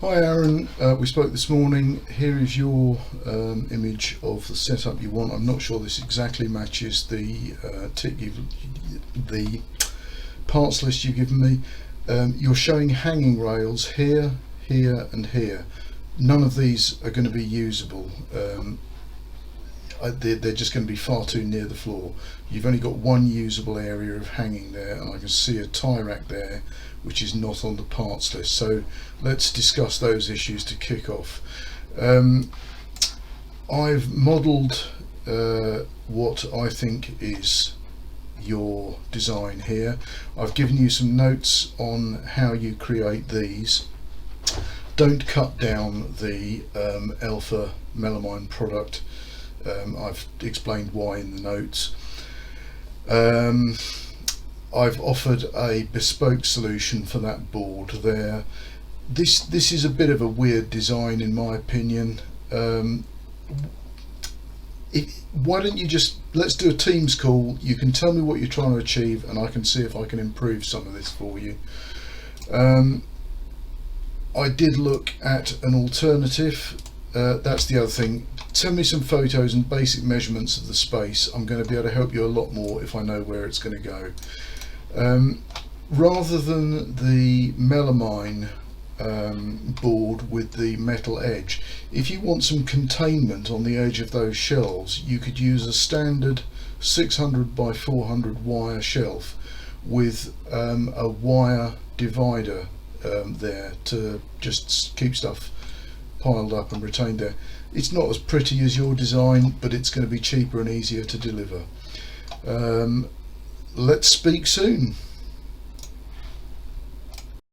Hi Aaron, we spoke this morning. Here is your image of the setup you want. I'm not sure this exactly matches the the parts list you've given me. You're showing hanging rails here, here and here. None of these are going to be usable. They're just going to be far too near the floor. You've only got one usable area of hanging there, and I can see a tie rack there which is not on the parts list. So let's discuss those issues to kick off. I've modelled what I think is your design here. I've given you some notes on how you create these. Don't cut down the Elfa melamine product. I've explained why in the notes. I've offered a bespoke solution for that board there. This is a bit of a weird design in my opinion. Why don't you let's do a Teams call. You can tell me what you're trying to achieve and I can see if I can improve some of this for you. I did look at an alternative. That's the other thing. Send me some photos and basic measurements of the space. I'm going to be able to help you a lot more if I know where it's going to go. Rather than the melamine board with the metal edge, if you want some containment on the edge of those shelves, you could use a standard 600 by 400 wire shelf with a wire divider there to just keep stuff piled up and retained there. It's not as pretty as your design, but it's going to be cheaper and easier to deliver. Let's speak soon.